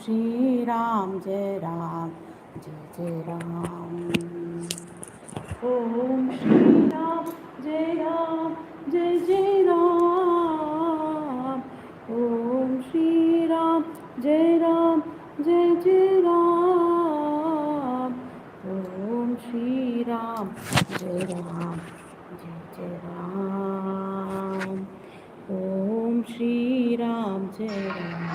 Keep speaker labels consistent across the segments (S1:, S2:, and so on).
S1: श्री राम जय जय राम. ओम श्री राम जय जय राम. ओम श्री राम जय जय राम. ओम श्री राम जय जय राम. ओम श्री राम जय जय राम.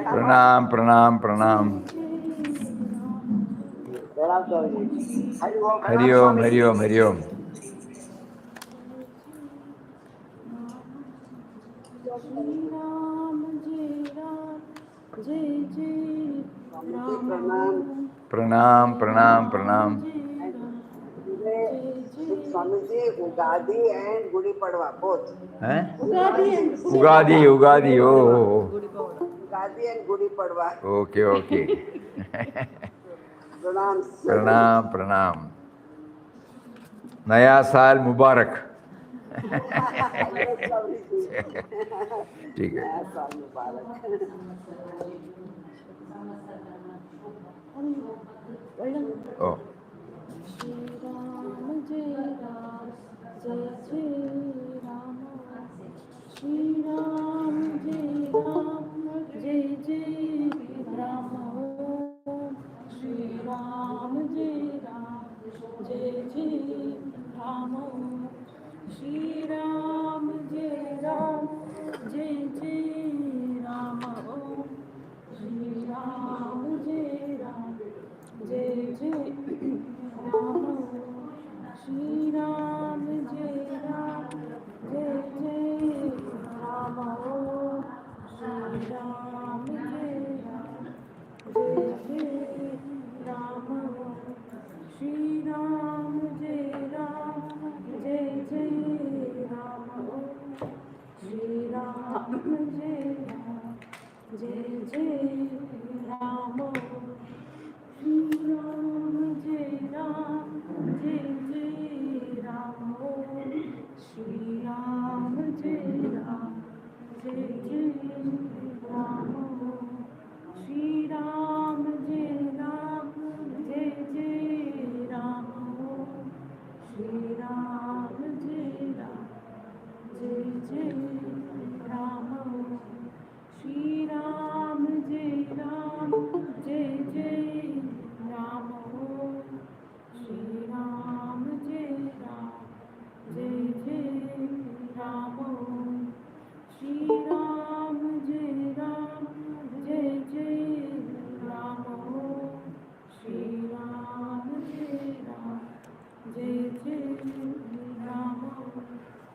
S2: प्रणाम प्रणाम प्रणाम। हरिओम हरिओम हरिओम। प्रणाम प्रणाम प्रणाम।
S3: Swamiji, Ugadi and Gudi Padwa, both.
S2: Ugadi Ugadi ओ
S3: Ugadi and Gudi Padwa.
S2: Okay okay.
S3: प्रणाम
S2: प्रणाम प्रणाम। नया साल मुबारक। ठीक है।
S3: नया साल मुबारक।
S2: ओ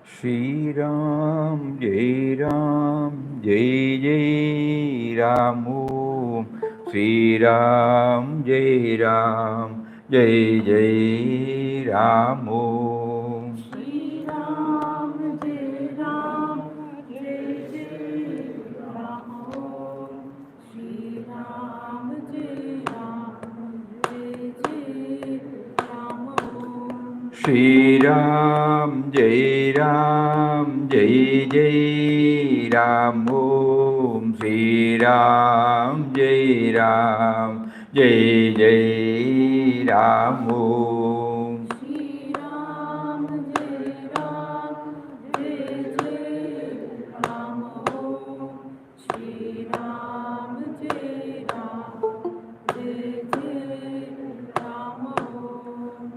S2: Shri Ram, Jai Ram, Jai Jai Ram. Shri Ram, Jai Ram, Jai Jai Ram. Shri Ram, Jai Ram, Jai Jai Ram.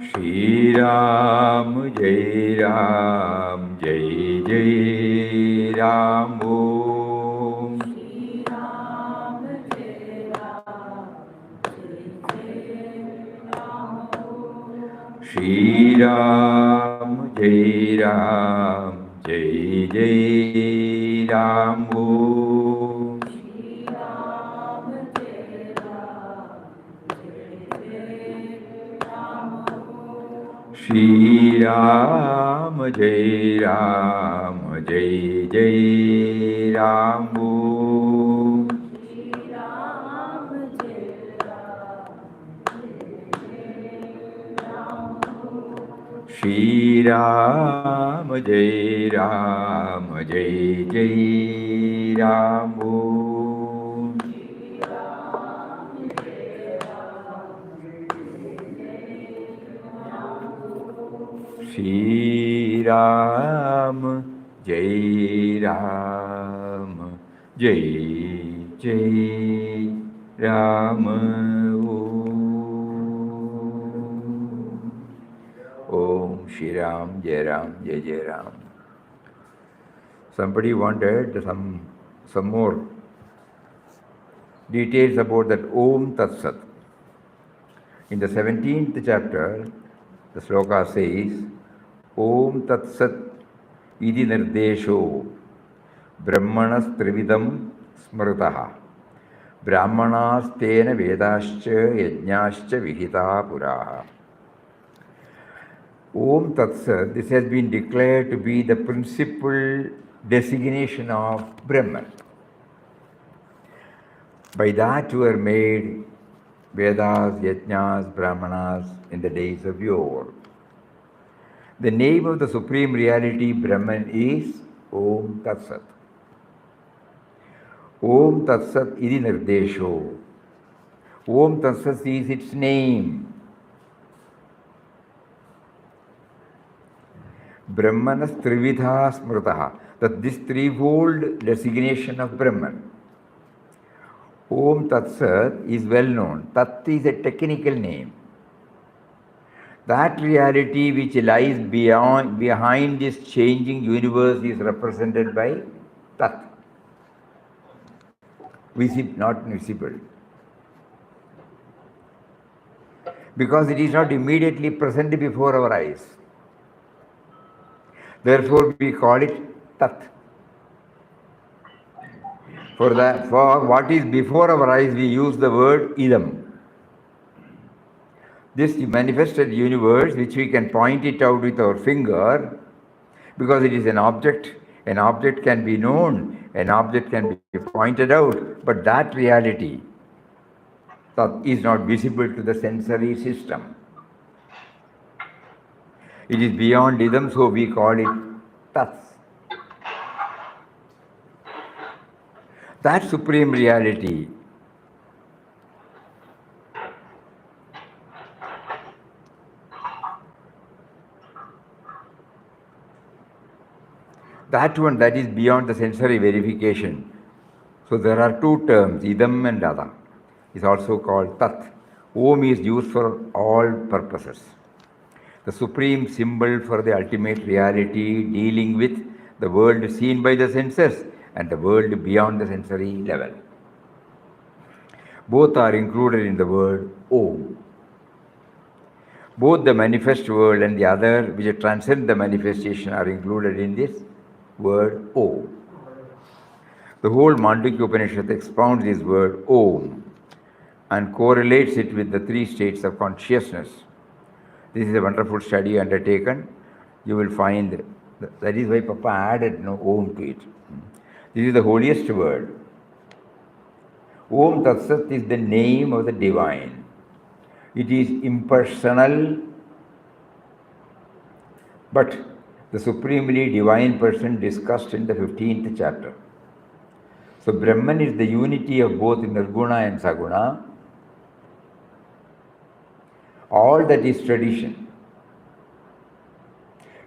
S2: Shri Ram, Jai Ram, Jai Jai Ram. Shri Ram, Jai Ram, Jai Jai Ram. Shri Ram, Jai Ram, Jai Jai Ram. Shri Ram, Jai Ram, Jai Jai Ram. Shri Ram, Jai Ram, Jai Jai Ram. Shri Ram, Jai Ram, Jai Jai Ram. Om Shri Ram, Jai Ram, Jai Jai Ram. Somebody wanted some more details about that Om Tat Sat. In the 17th chapter, the sloka says, Om Tat Sat Idi Nirdesho Brahmanas Trividam Smritaha Brahmanas Tena Vedascha Yajnascha Vihita Puraha. Om Tat Sat, this has been declared to be the principal designation of Brahman. By that were made Vedas, Yajnas, Brahmanas in the days of yore. The name of the Supreme Reality Brahman is Om Tat Sat. Om Tat Sat Idi Nirdesho. Om Tat Sat is its name. Brahmanas Trividha Smritaha. That this threefold designation of Brahman. Om Tat Sat is well known. Tat is a technical name. That reality which lies behind this changing universe is represented by Tat. Not visible. Because it is not immediately present before our eyes. Therefore we call it Tat. For what is before our eyes, we use the word Idam. This manifested universe, which we can point it out with our finger, because it is an object can be known, an object can be pointed out, but that reality that is not visible to the sensory system. It is beyond Idam, so we call it Tat. That supreme reality, that one that is beyond the sensory verification. So there are two terms, idam and ada. Is also called tat. Om is used for all purposes. The supreme symbol for the ultimate reality dealing with the world seen by the senses and the world beyond the sensory level. Both are included in the word Om. Both the manifest world and the other which transcend the manifestation are included in this word Om. The whole Mandukya Upanishad expounds this word Om and correlates it with the three states of consciousness. This is a wonderful study undertaken. You will find that is why Papa added Om to it. This is the holiest word. Om Tat Sat is the name of the divine. It is impersonal, but the supremely divine person discussed in the 15th chapter. So Brahman is the unity of both nirguna and saguna. All that is tradition.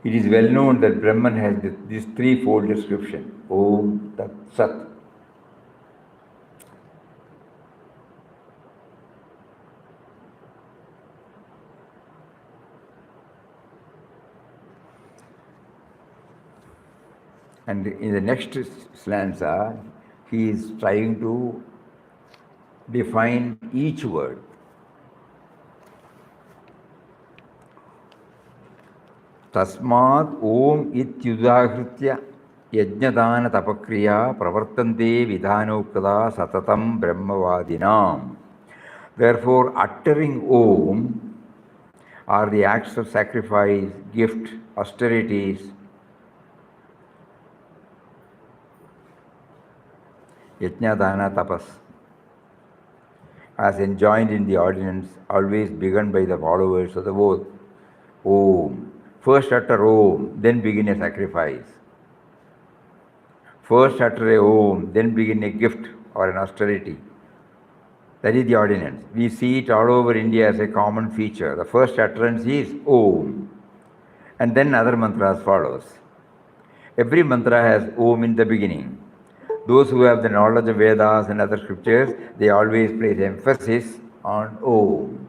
S2: It is well known that Brahman has this threefold description. Om Tat Sat. And in the next stanza, he is trying to define each word. Tasmat Om ityudahritya yajnadana tapakriya pravartante vidhanoktada satatam brahmavadinam. Therefore, uttering Om are the acts of sacrifice, gift, austerities, yajnadana tapas, as enjoined in the ordinance, always begun by the followers of the oath. Om. First utter Om, then begin a sacrifice. First utter a Om, then begin a gift or an austerity. That is the ordinance. We see it all over India as a common feature. The first utterance is Om, and then other mantras follows. Every mantra has Om in the beginning. Those who have the knowledge of Vedas and other scriptures, they always place emphasis on Om.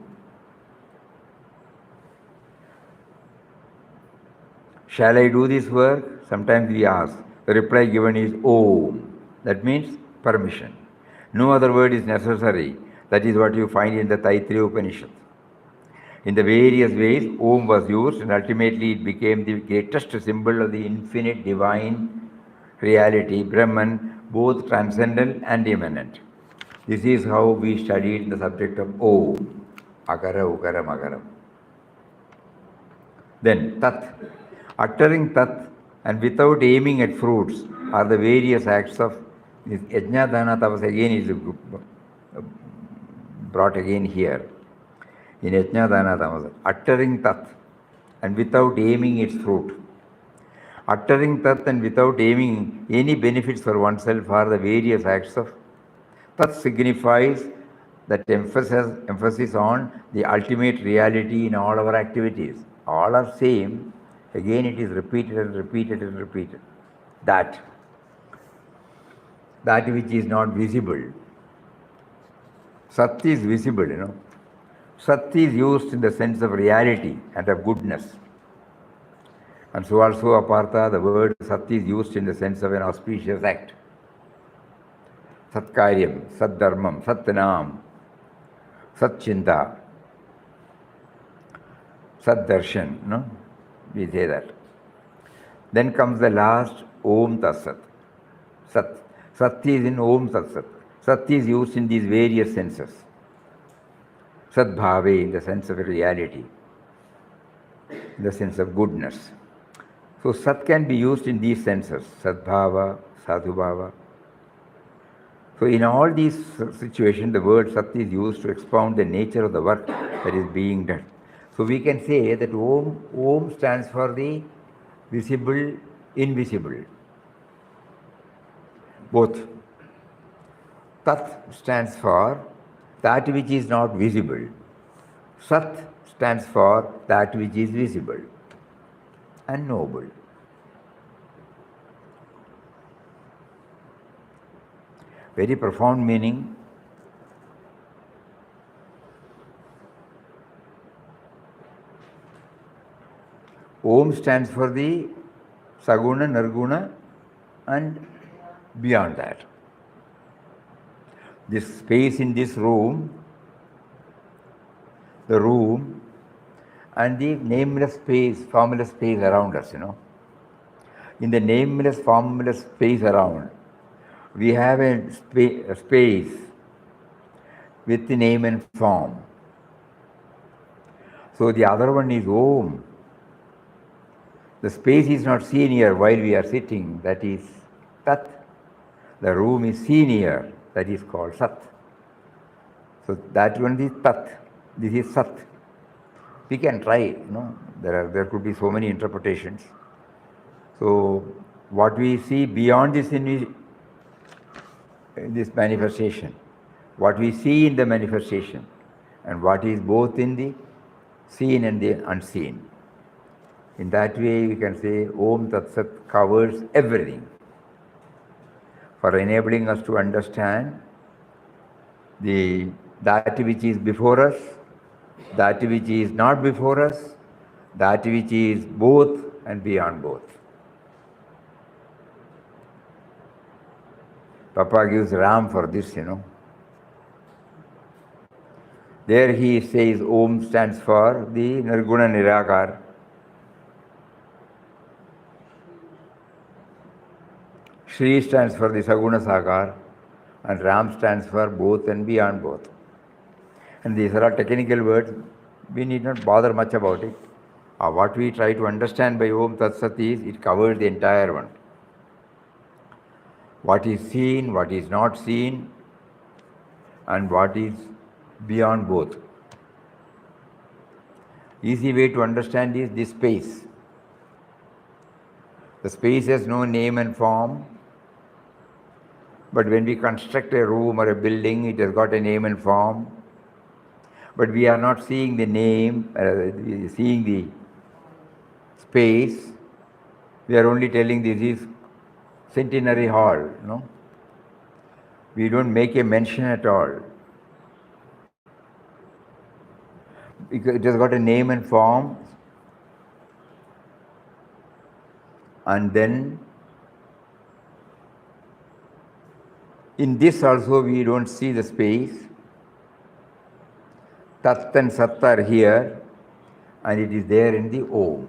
S2: Shall I do this work? Sometimes we ask. The reply given is Om. That means permission. No other word is necessary. That is what you find in the Taittiriya Upanishad. In the various ways, Om was used, and ultimately it became the greatest symbol of the infinite divine reality, Brahman, both transcendent and immanent. This is how we studied the subject of Om, Akara, Ukara, Makaram. Then Tat. Uttering Tat and without aiming at fruits are the various acts of this Yajna Dana Tapas. Again is brought again here in Yajna Dana Tapas. Uttering Tat and without aiming its fruit. Uttering Tat and without aiming any benefits for oneself are the various acts of Tat. Signifies that emphasis on the ultimate reality in all our activities. All are same. Again it is repeated and repeated and repeated. That which is not visible. Sat is visible, Sat is used in the sense of reality and of goodness. And so also Apartha, the word Sat is used in the sense of an auspicious act. Satkaryam, Satdharmam, Satnam, Satchinta, Satdarshan, we say that. Then comes the last Om Tat Sat. Sat. Sat is in Om Tat Sat. Sat is used in these various senses. Sadbhave in the sense of reality, in the sense of goodness. So Sat can be used in these senses, Sadbhava, Sadhubhava. So in all these situations, the word Sat is used to expound the nature of the work that is being done. So we can say that Om stands for the visible, invisible, both. Tat stands for that which is not visible. Sat stands for that which is visible and noble. Very profound meaning. Om stands for the saguna, nirguna, and beyond that. This space in this room, the room, and the nameless space, formless space around us, In the nameless, formless space around, we have a space with the name and form. So the other one is Om. The space is not seen here while we are sitting, that is Tat. The room is seen here, that is called Sat. So that one is Tat, this is Sat. We can try, there could be so many interpretations. So what we see beyond this in this manifestation, what we see in the manifestation, and what is both in the seen and the unseen. In that way, we can say Om Tat Sat covers everything for enabling us to understand that which is before us, that which is not before us, that which is both and beyond both. Papa gives Ram for this, There he says Om stands for the Nirguna Nirakar. Shri stands for the Saguna Sakar, and Ram stands for both and beyond both. And these are all technical words. We need not bother much about it. What we try to understand by Om Tat Sat is it covers the entire one. What is seen, what is not seen, and what is beyond both. Easy way to understand is this space. The space has no name and form, but when we construct a room or a building, it has got a name and form. But we are not seeing the name, seeing the space. We are only telling this is Centenary Hall, We don't make a mention at all. Because it has got a name and form, and then in this also we don't see the space. Tat and Sat are here, and it is there in the Om.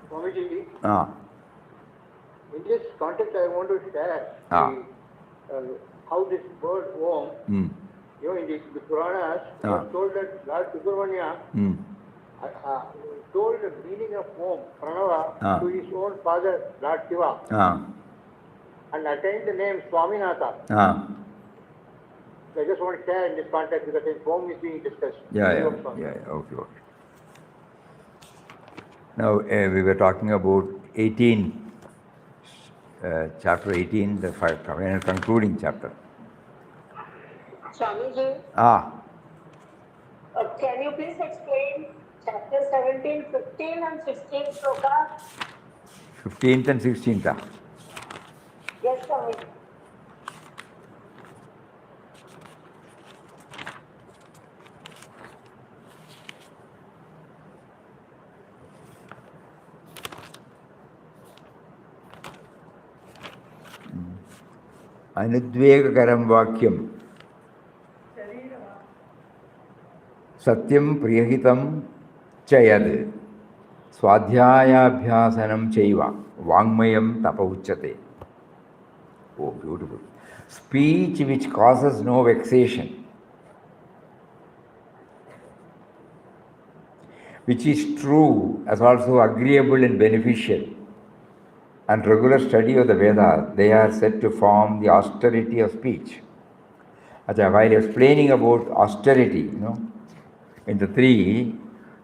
S3: Swamiji,
S2: Ah.
S3: in this context, I want to share how this word Om, in the Puranas, it was told that Lord Subramanya told the meaning of Om, Pranava, to his own father, Lord Shiva, and attained the name Swaminatha. So I just want to share in this context because this Om is being discussed.
S2: Okay. Now we were talking about 18, chapter 18, the concluding chapter.
S4: Swamiji, can you please explain chapter 17, 15 and 16 sloka?
S2: 15th and 16th.
S4: Yes, Swamiji.
S2: Anudvegakaram vakyam Satyam priyahitam chayad Swadhyayabhyasanam chaiva Vangmayam tapa uchyate. Oh, beautiful. Speech which causes no vexation, which is true as also agreeable and beneficial, and regular study of the Vedas, they are said to form the austerity of speech. While explaining about austerity, in the 3,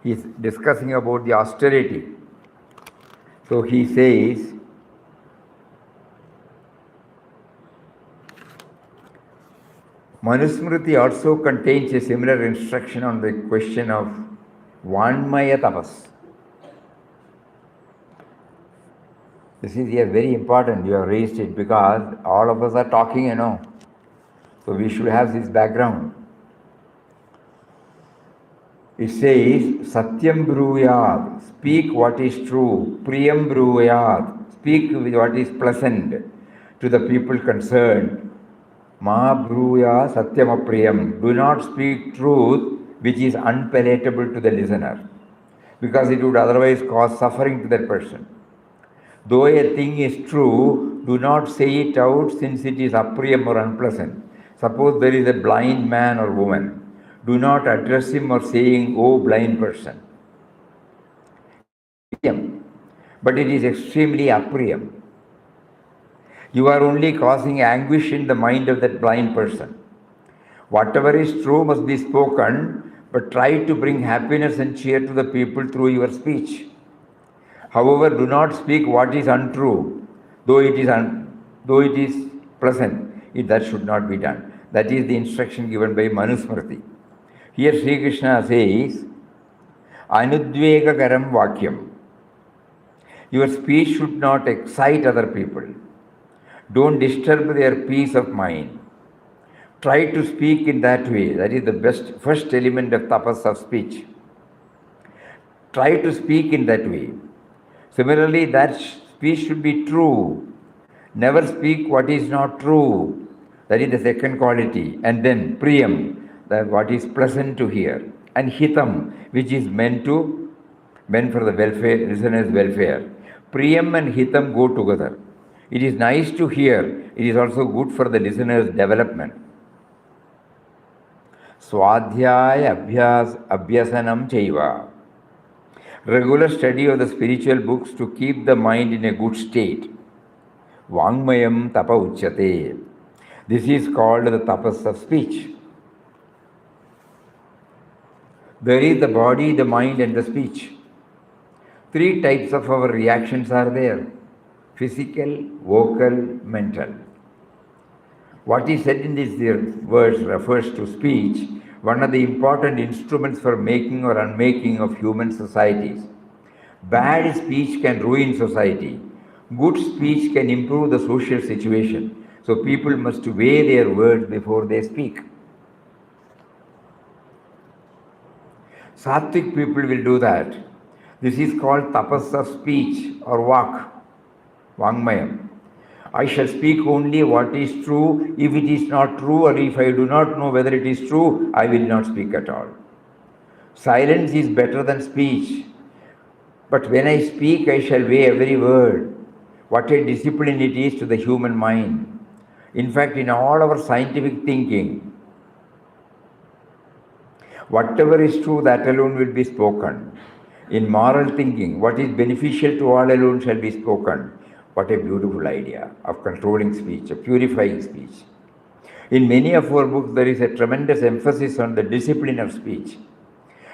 S2: he is discussing about the austerity. So he says, Manusmriti also contains a similar instruction on the question of Vanmaya tapas. This is here very important. You have raised it because all of us are talking, So we should have this background. It says, Satyam brooyat, speak what is true. Priyam brooyat, speak with what is pleasant to the people concerned. Ma brooya satyam apriyam, do not speak truth which is unpalatable to the listener, because it would otherwise cause suffering to that person. Though a thing is true, do not say it out since it is apriyam or unpleasant. Suppose there is a blind man or woman. Do not address him or saying, oh blind person. But it is extremely apriyam. You are only causing anguish in the mind of that blind person. Whatever is true must be spoken, but try to bring happiness and cheer to the people through your speech. However, do not speak what is untrue, though it is pleasant. That should not be done. That is the instruction given by Manusmriti. Here Sri Krishna says, Anudvegakaram vakyam. Your speech should not excite other people. Don't disturb their peace of mind. Try to speak in that way. That is the first element of tapas of speech. Try to speak in that way. Similarly, that speech should be true. Never speak what is not true. That is the second quality. And then priyam, that what is pleasant to hear. And hitam, which is meant for the welfare, listener's welfare. Priyam and hitam go together. It is nice to hear. It is also good for the listener's development. Swadhyaya abhyasanam chaiva. Regular study of the spiritual books to keep the mind in a good state. Vangmayam tapa uchyate. This is called the tapas of speech. There is the body, the mind, and the speech. 3 types of our reactions are there: physical, vocal, mental. What is said in this verse refers to speech, one of the important instruments for making or unmaking of human societies. Bad speech can ruin society. Good speech can improve the social situation. So people must weigh their words before they speak. Sattvic people will do that. This is called tapas of speech or vak, vangmayam. I shall speak only what is true. If it is not true, or if I do not know whether it is true, I will not speak at all. Silence is better than speech. But when I speak, I shall weigh every word. What a discipline it is to the human mind. In fact, in all our scientific thinking, whatever is true, that alone will be spoken. In moral thinking, what is beneficial to all alone shall be spoken. What a beautiful idea of controlling speech, of purifying speech. In many of our books, there is a tremendous emphasis on the discipline of speech,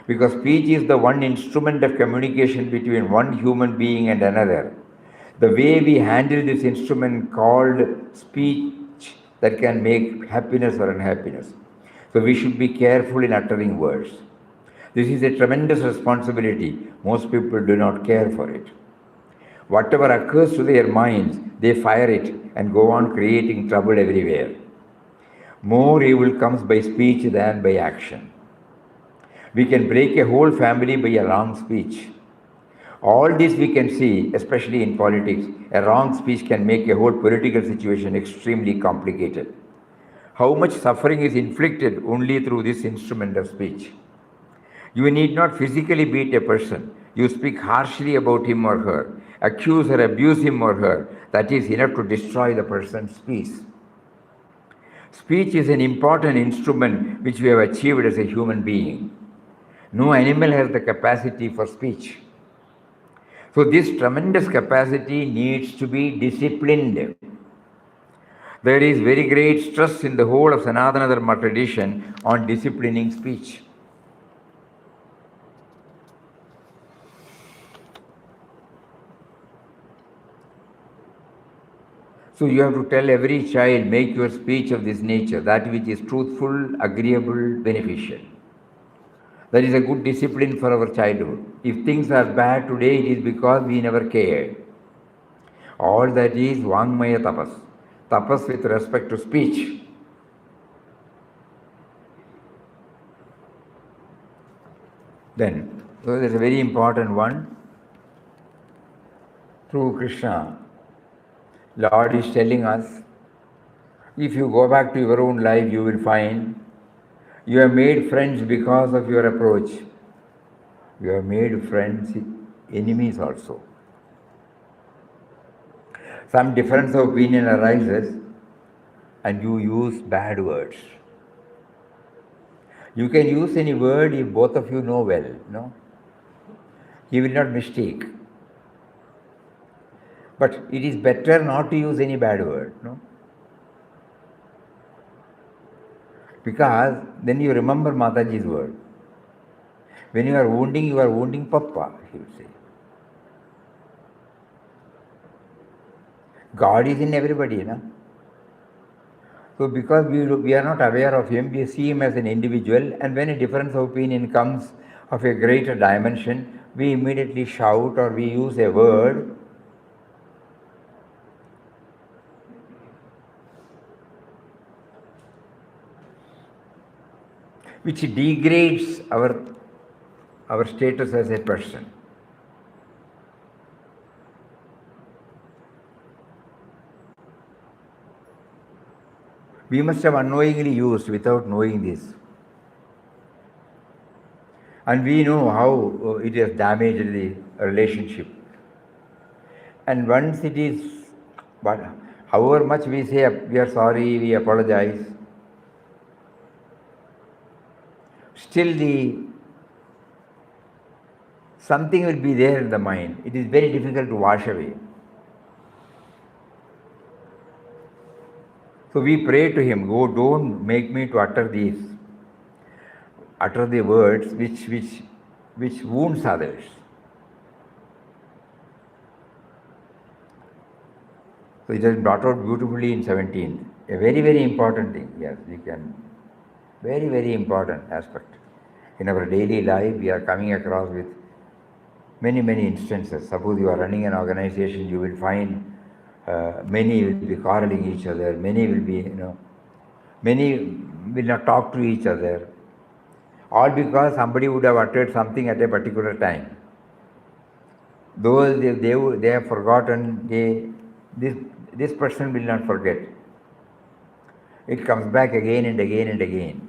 S2: because speech is the one instrument of communication between one human being and another. The way we handle this instrument called speech that can make happiness or unhappiness. So we should be careful in uttering words. This is a tremendous responsibility. Most people do not care for it. Whatever occurs to their minds, they fire it and go on creating trouble everywhere. More evil comes by speech than by action. We can break a whole family by a wrong speech. All this we can see, especially in politics. A wrong speech can make a whole political situation extremely complicated. How much suffering is inflicted only through this instrument of speech. You need not physically beat a person. You speak harshly about him or her, accuse or abuse him or her. That is enough to destroy the person's peace. Speech is an important instrument which we have achieved as a human being. No animal has the capacity for speech. So this tremendous capacity needs to be disciplined. There is very great stress in the whole of Sanatana Dharma tradition on disciplining speech. So you have to tell every child, make your speech of this nature, that which is truthful, agreeable, beneficial. That is a good discipline for our childhood. If things are bad today, it is because we never cared. All that is Vangmaya tapas. Tapas with respect to speech. Then, so there's a very important one. Through Krishna, Lord is telling us, if you go back to your own life, you will find you have made friends because of your approach. You have made friends, enemies also. Some difference of opinion arises and you use bad words. You can use any word if both of you know well, no? He will not mistake. But it is better not to use any bad word, no? Because then you remember Mataji's word. When you are wounding Papa, he would say. God is in everybody, no? So because we are not aware of him, we see him as an individual, and when a difference of opinion comes of a greater dimension, we immediately shout or we use a word which degrades our status as a person. We must have unknowingly used without knowing this. And we know how it has damaged the relationship. And once it is, but however much we say we are sorry, we apologize, still something will be there in the mind. It is very difficult to wash away. So we pray to him, go, don't make me to utter the words which wounds others. So it has been brought out beautifully in 17. A very, very important thing. Yes, we can. Very, very important aspect. In our daily life, we are coming across with many, many instances. Suppose you are running an organization, you will find many will be quarreling each other, many will be, many will not talk to each other. All because somebody would have uttered something at a particular time. Though they have forgotten, this person will not forget. It comes back again and again and again.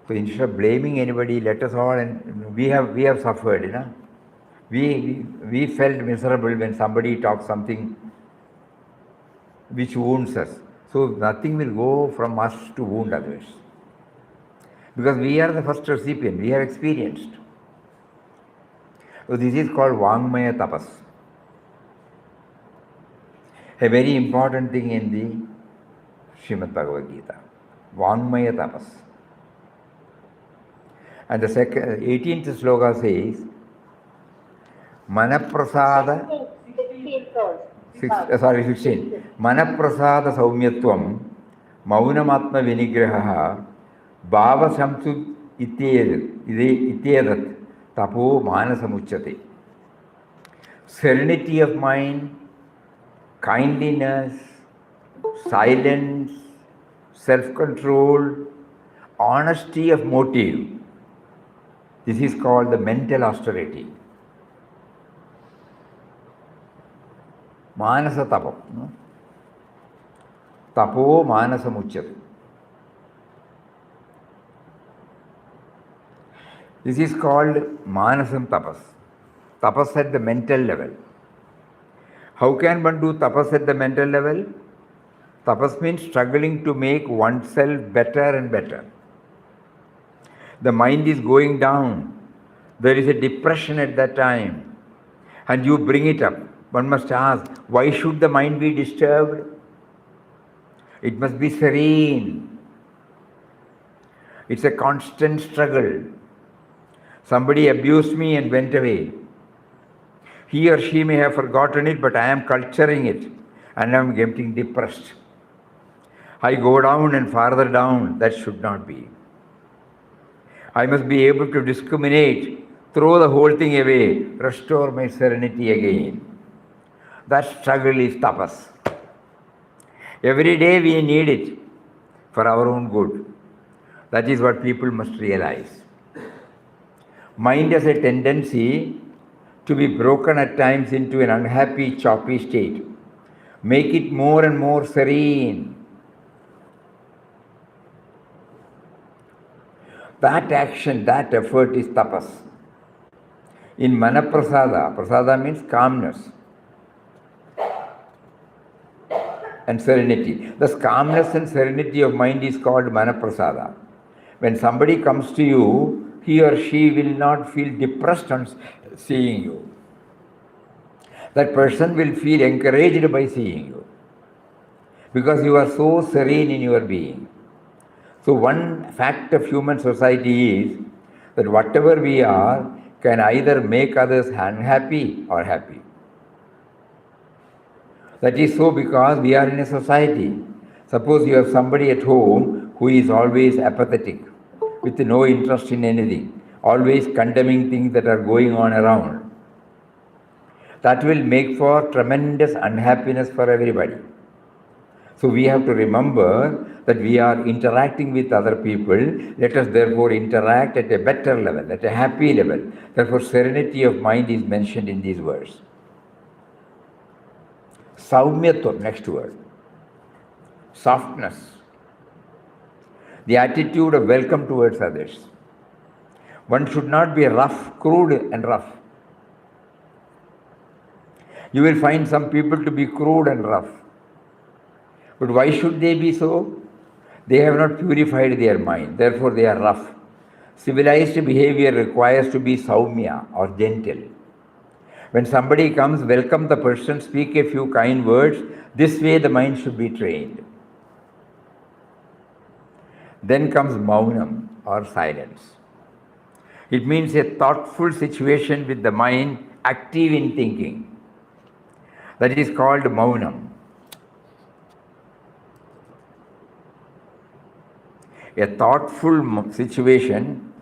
S2: So instead of blaming anybody, let us all, and we have suffered, We felt miserable when somebody talks something which wounds us. So nothing will go from us to wound others. Because we are the first recipient, we have experienced. So this is called Vangmaya tapas. A very important thing in the Srimad Bhagavad Gita. Vangmaya tapas. And the 18th sloka says, Manaprasada 16. Manaprasada saumyatvam maunamatma vinigraha bhava samsud ityedat tapo manasamuchyate. Serenity of mind, kindliness, silence, self-control, honesty of motive. This is called the mental austerity. Manasa tapo. Tapo manasa muchyate. This is called manasam tapas. Tapas at the mental level. How can one do tapas at the mental level? Tapas means struggling to make oneself better and better. The mind is going down. There is a depression at that time. And you bring it up. One must ask, why should the mind be disturbed? It must be serene. It's a constant struggle. Somebody abused me and went away. He or she may have forgotten it, but I am culturing it. and I'm getting depressed. I go down and farther down. That should not be. I must be able to discriminate, throw the whole thing away, restore my serenity again. That struggle is tapas. Every day we need it for our own good. That is what people must realize. Mind has a tendency to be broken at times into an unhappy, choppy state. Make it more and more serene. That action, that effort is tapas. In manaprasada, prasada means calmness and serenity. Thus, calmness and serenity of mind is called manaprasada. When somebody comes to you, he or she will not feel depressed on seeing you. That person will feel encouraged by seeing you because you are so serene in your being. So one fact of human society is that whatever we are can either make others unhappy or happy. That is so because we are in a society. Suppose you have somebody at home who is always apathetic, with no interest in anything, always condemning things that are going on around. That will make for tremendous unhappiness for everybody. So we have to remember that we are interacting with other people. Let us therefore interact at a better level, at a happy level. Therefore, serenity of mind is mentioned in these words. Saumyatva, next word. Softness. The attitude of welcome towards others. One should not be rough, crude and rough. You will find some people to be crude and rough. But why should they be so? They have not purified their mind, therefore they are rough. Civilized behavior requires to be saumya or gentle. When somebody comes, welcome the person, speak a few kind words. This way the mind should be trained. Then comes maunam or silence. It means a thoughtful situation with the mind active in thinking. That is called maunam. A thoughtful situation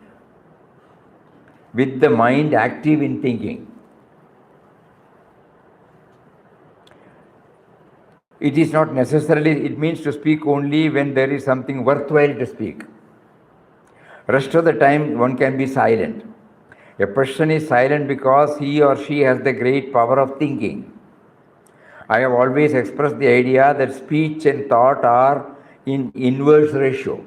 S2: with the mind active in thinking. It is not necessarily, it means to speak only when there is something worthwhile to speak. Rest of the time one can be silent. A person is silent because he or she has the great power of thinking. I have always expressed the idea that speech and thought are in inverse ratio.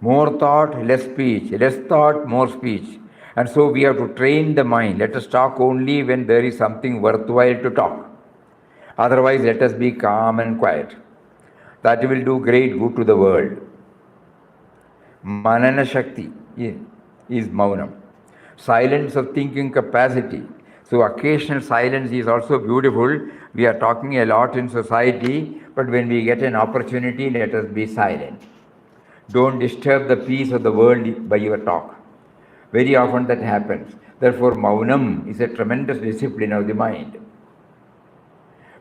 S2: More thought, less speech. Less thought, more speech. And so we have to train the mind. Let us talk only when there is something worthwhile to talk. Otherwise, let us be calm and quiet. That will do great good to the world. Manana Shakti is maunam. Silence of thinking capacity. So occasional silence is also beautiful. We are talking a lot in society, but when we get an opportunity, let us be silent. Don't disturb the peace of the world by your talk. Very often that happens. Therefore, maunam is a tremendous discipline of the mind.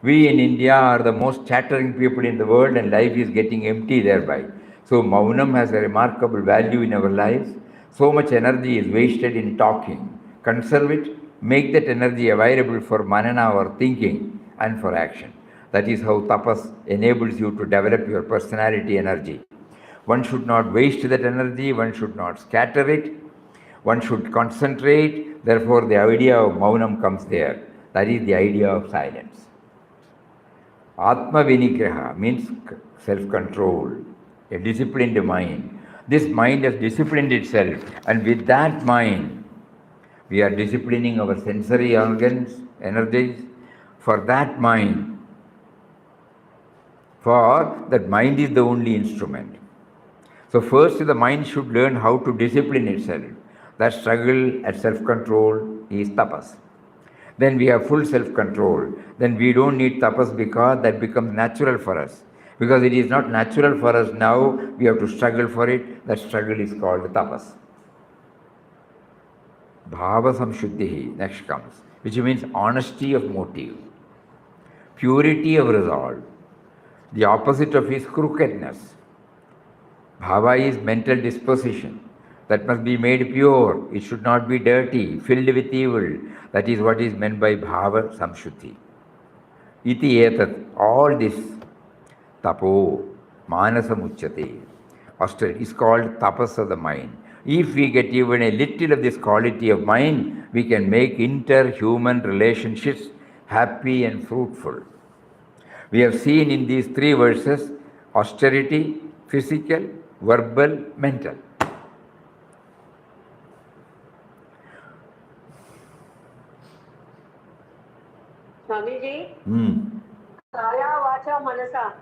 S2: We in India are the most chattering people in the world and life is getting empty thereby. So maunam has a remarkable value in our lives. So much energy is wasted in talking. Conserve it, make that energy available for manana or thinking and for action. That is how tapas enables you to develop your personality energy. One should not waste that energy, one should not scatter it, one should concentrate. Therefore, the idea of maunam comes there. That is the idea of silence. Atma vinigraha means self-control, a disciplined mind. This mind has disciplined itself, and with that mind, we are disciplining our sensory organs, energies. For that mind, for that mind is the only instrument. So first the mind should learn how to discipline itself. That struggle at self-control is tapas. Then we have full self-control. Then we don't need tapas because that becomes natural for us. Because it is not natural for us now, we have to struggle for it. That struggle is called tapas. Bhava samshuddhi next comes, which means honesty of motive. purity of resolve. The opposite of is crookedness. Bhava is mental disposition that must be made pure. It should not be dirty, filled with evil. That is what is meant by bhava samshuddhi. Iti etat, all this tapo, manasa muchyate, austerity is called tapas of the mind. If we get even a little of this quality of mind, we can make interhuman relationships happy and fruitful. We have seen in these three verses austerity, physical, verbal, mental.
S4: Swamiji, kaya vacha manasa.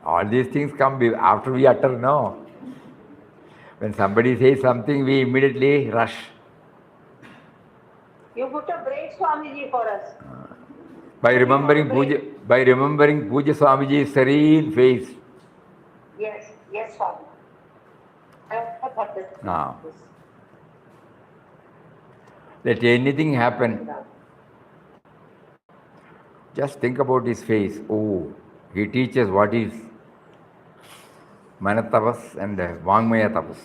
S2: All these things come after we utter, no? When somebody says something, we immediately rush.
S4: You put a break, Swamiji, for us.
S2: By remembering Puja Swamiji's serene face.
S4: Yes, Swami. I thought that.
S2: Let anything happen. Just think about his face. Oh, he teaches what is Manatapas and Vangmaya Tapas.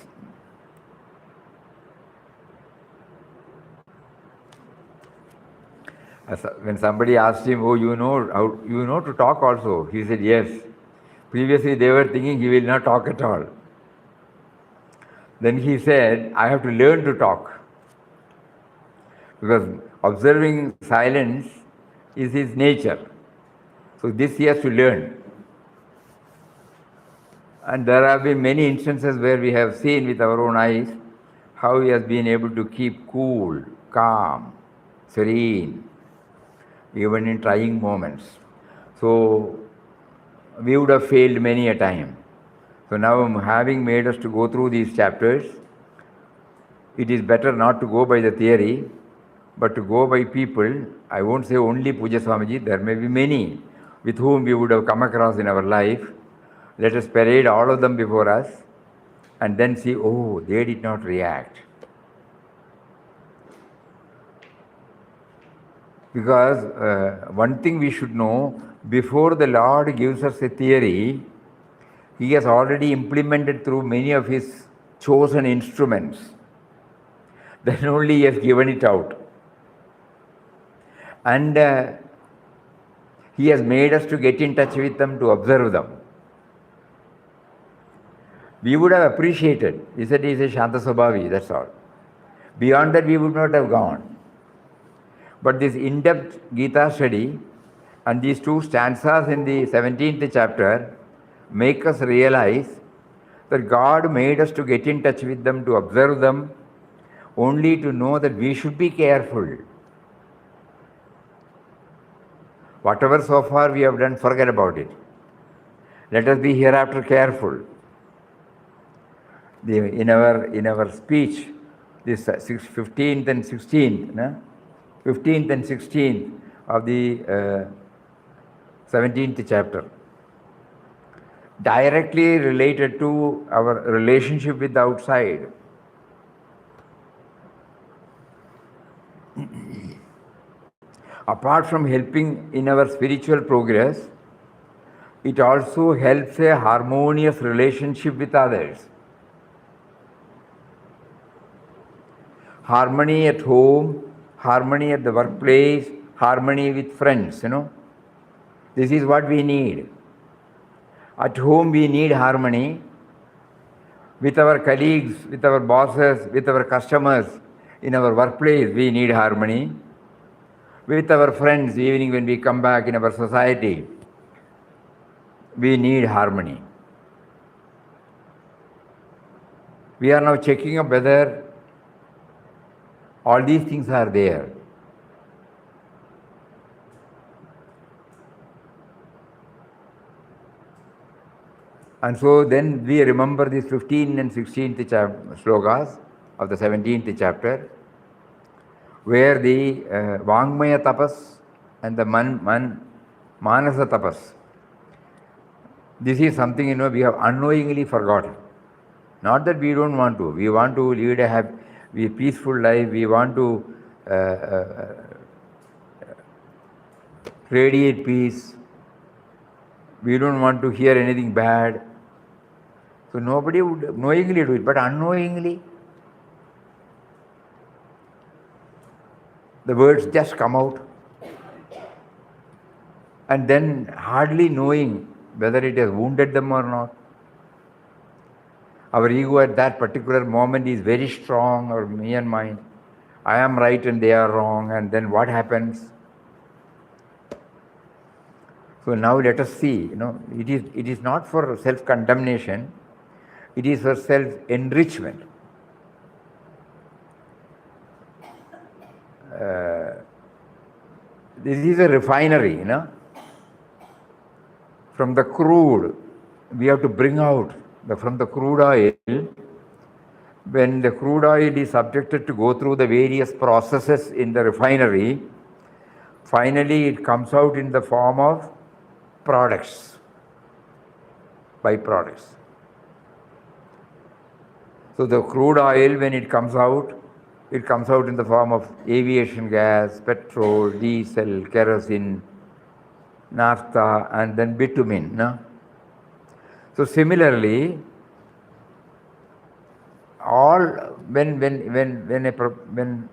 S2: When somebody asked him, oh, you know to talk also? He said, yes. Previously they were thinking he will not talk at all. Then he said, I have to learn to talk. Because observing silence is his nature. So this he has to learn. And there have been many instances where we have seen with our own eyes how he has been able to keep cool, calm, serene, even in trying moments. So we would have failed many a time. So now, having made us to go through these chapters, it is better not to go by the theory, but to go by people. I won't say only Puja Swamiji, there may be many with whom we would have come across in our life. Let us parade all of them before us and then see, oh, they did not react. Because one thing we should know, before the Lord gives us a theory, He has already implemented through many of His chosen instruments. Then only He has given it out. And He has made us to get in touch with them, to observe them. We would have appreciated. He said he is a Shanta Swabhavi, that's all. Beyond that we would not have gone. But this in-depth Gita study and these two stanzas in the 17th chapter make us realize that God made us to get in touch with them, to observe them, only to know that we should be careful. Whatever so far we have done, forget about it. Let us be hereafter careful. In our speech, this 15th and 16th, 15th and 16th of the 17th chapter, directly related to our relationship with the outside. Apart from helping in our spiritual progress, it also helps a harmonious relationship with others. Harmony at home, harmony at the workplace, harmony with friends, This is what we need. At home we need harmony with our colleagues, with our bosses, with our customers. In our workplace we need harmony. With our friends, even when we come back in our society, we need harmony. We are now checking up whether all these things are there. And so then we remember these 15th and 16th slokas of the 17th chapter, where the Vangmaya tapas and the Manasa tapas, this is something we have unknowingly forgotten. Not that we don't want to. We want to lead a peaceful life. We want to radiate peace. We don't want to hear anything bad. So nobody would knowingly do it, but unknowingly, the words just come out. And then hardly knowing whether it has wounded them or not. Our ego at that particular moment is very strong, or me and mine. I am right and they are wrong, and then what happens? So now let us see, it is not for self-condemnation, it is for self-enrichment. This is a refinery, From the crude, we have to bring out from the crude oil. When the crude oil is subjected to go through the various processes in the refinery, finally it comes out in the form of products, byproducts. So the crude oil, when it comes out in the form of aviation gas, petrol, diesel, kerosene, naphtha, and then bitumen. So similarly, all when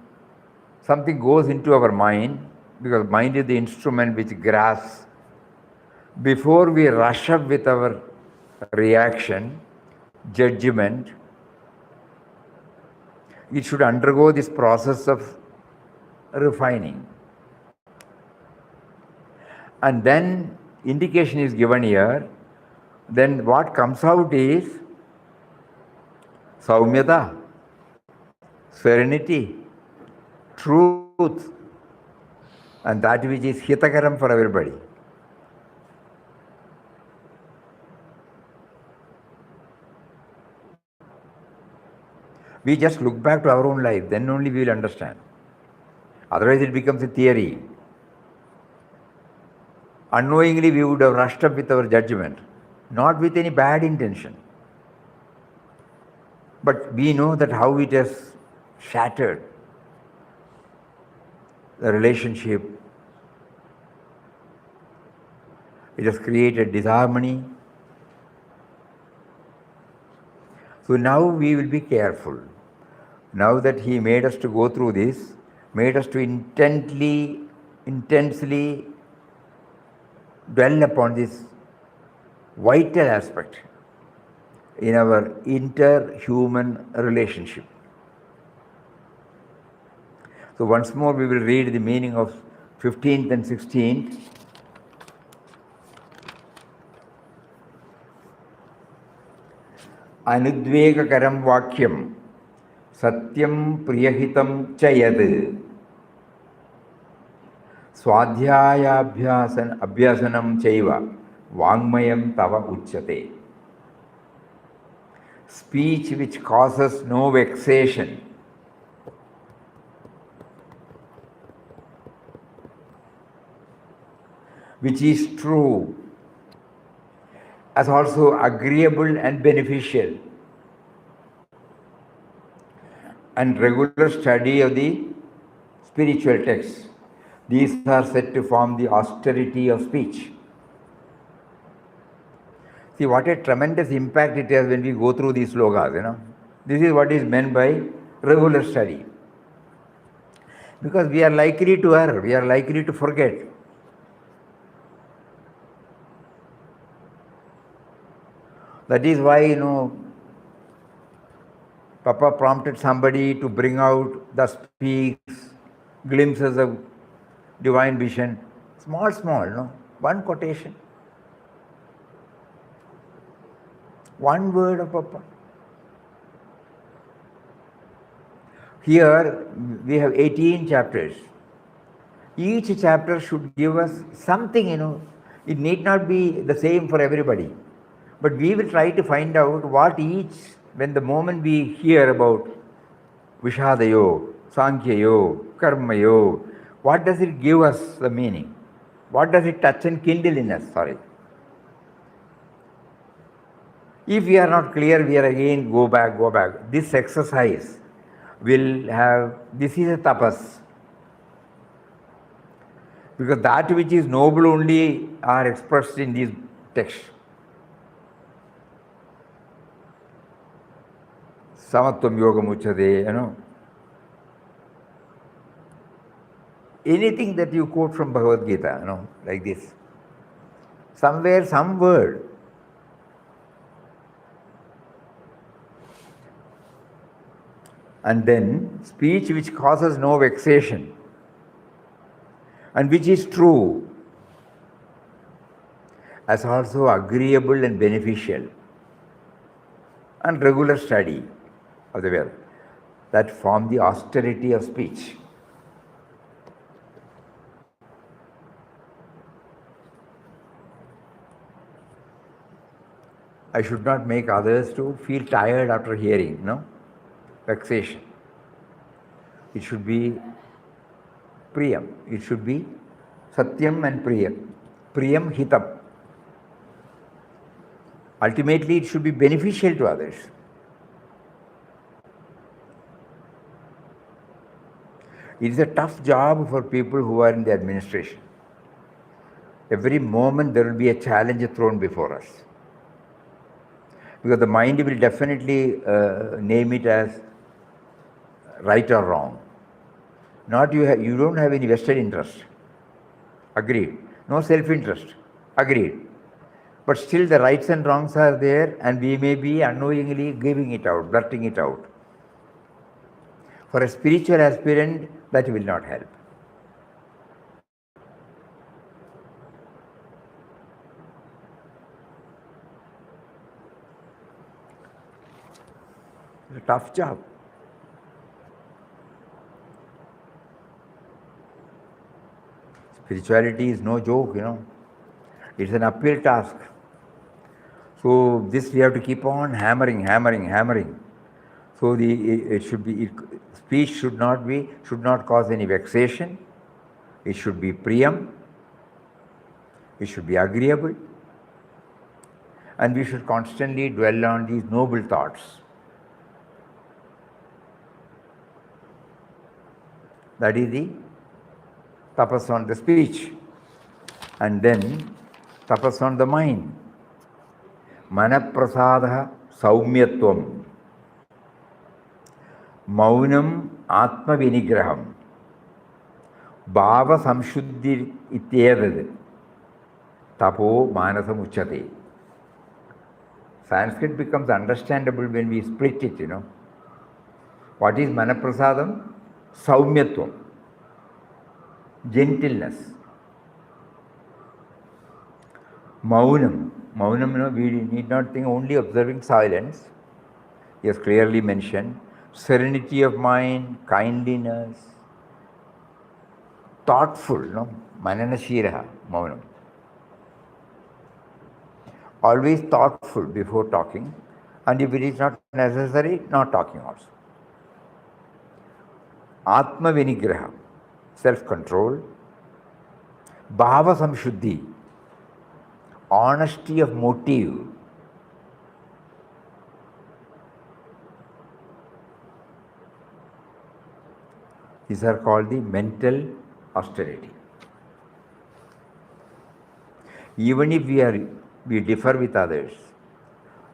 S2: something goes into our mind, because mind is the instrument which grasps, before we rush up with our reaction, judgment, it should undergo this process of refining. And then indication is given here, then what comes out is saumyata, serenity, truth, and that which is hitakaram for everybody. We just look back to our own life, then only we will understand. Otherwise it becomes a theory. Unknowingly we would have rushed up with our judgment, not with any bad intention. But we know that how it has shattered the relationship. It has created disharmony. So now we will be careful. Now that he made us to go through this, made us to intensely dwell upon this vital aspect in our interhuman relationship. So once more we will read the meaning of 15th and 16th. Anudvegakaram vakyam satyam priyahitam chayad swadhyayabhyasanam chaiva vangmayam tava uchyate. Speech which causes no vexation, which is true, as also agreeable and beneficial, and regular study of the spiritual texts. These are said to form the austerity of speech. See what a tremendous impact it has when we go through these slokas, This is what is meant by regular study. Because we are likely to err, we are likely to forget. That is why, Papa prompted somebody to bring out the speaks, glimpses of divine vision. Small, one quotation. One word of Papa. Here we have 18 chapters. Each chapter should give us something, It need not be the same for everybody. But we will try to find out what each, when the moment we hear about Vishada Yoga, Sankhya Yoga, Karma Yoga, what does it give us the meaning? What does it touch and kindle in us? If we are not clear, we are again go back. This exercise will have, this is a tapas. Because that which is noble only are expressed in these texts. Samatvam yoga muchade, Anything that you quote from Bhagavad Gita, like this. Somewhere, some word. And then, speech which causes no vexation and which is true, as also agreeable and beneficial, and regular study of the Veda, that form the austerity of speech. I should not make others to feel tired after hearing, vexation. It should be Priyam. It should be Satyam and Priyam. Priyam Hitam. Ultimately, it should be beneficial to others. It is a tough job for people who are in the administration. Every moment there will be a challenge thrown before us. Because the mind will definitely name it as right or wrong. Not you don't have any vested interest. Agreed. No self-interest. Agreed. But still the rights and wrongs are there, and we may be unknowingly giving it out, blurting it out. For a spiritual aspirant, that will not help. It's a tough job. Spirituality is no joke, It's an uphill task. So this we have to keep on hammering. So speech should not cause any vexation. It should be Priyam. It should be agreeable. And we should constantly dwell on these noble thoughts. That is the tapas on the speech. And then tapas on the mind. Manaprasadaha saumyatvam. Maunam atma vinigraham. Bhava samshuddhi ityevad. Tapo manasam uchate. Sanskrit becomes understandable when we split it, What is manaprasadam? Saumyatvam. Gentleness. Maunam, we need not think only observing silence. He has clearly mentioned serenity of mind, kindliness, thoughtful, mananashiraha, maunam. Always thoughtful before talking, and if it is not necessary, not talking also. Atma vinigraha, self-control. Bhava samshuddhi, honesty of motive. These are called the mental austerity. Even if we differ with others,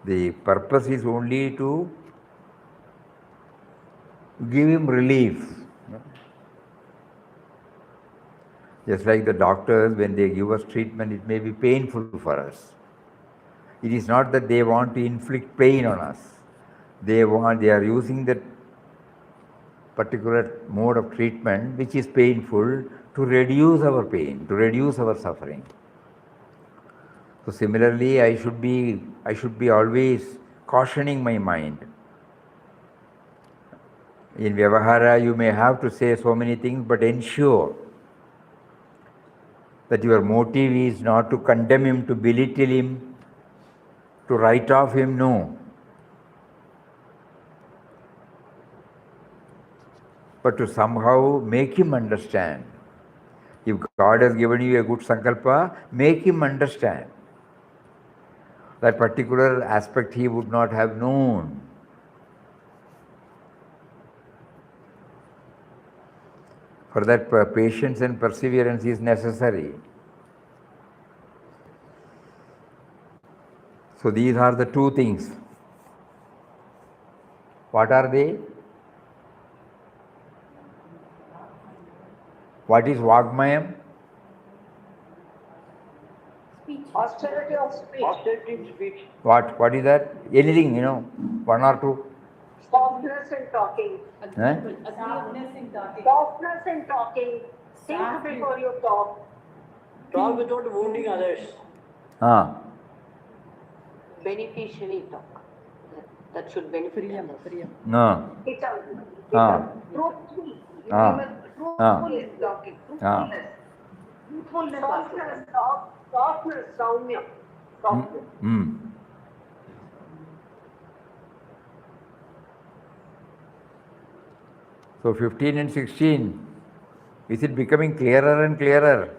S2: the purpose is only to give him relief. Just like the doctors, when they give us treatment, it may be painful for us. It is not that they want to inflict pain on us. They are using that particular mode of treatment which is painful to reduce our pain, to reduce our suffering. So similarly, I should be always cautioning my mind. In Vyavahara, you may have to say so many things, but ensure that your motive is not to condemn him, to belittle him, to write off him, no. But to somehow make him understand. If God has given you a good sankalpa, make him understand. That particular aspect he would not have known. For that, patience and perseverance is necessary. So these are the two things. What are they? What is Vagmayam?
S4: Austerity of speech.
S3: Austerity in speech.
S2: What is that? Anything, one or two?
S4: Softness in talking.
S1: Agreeableness in talking.
S4: Softness in talking. Think before you talk.
S3: Talk without wounding others.
S5: Beneficially talk. That should benefit
S1: Priyam,
S5: others.
S1: Priyam.
S2: No.
S4: Truthful.
S5: Truthful is talking. Truthfulness. Truthfulness.
S4: Softness, saumya. Softness.
S2: So 15 and 16, is it becoming clearer and clearer?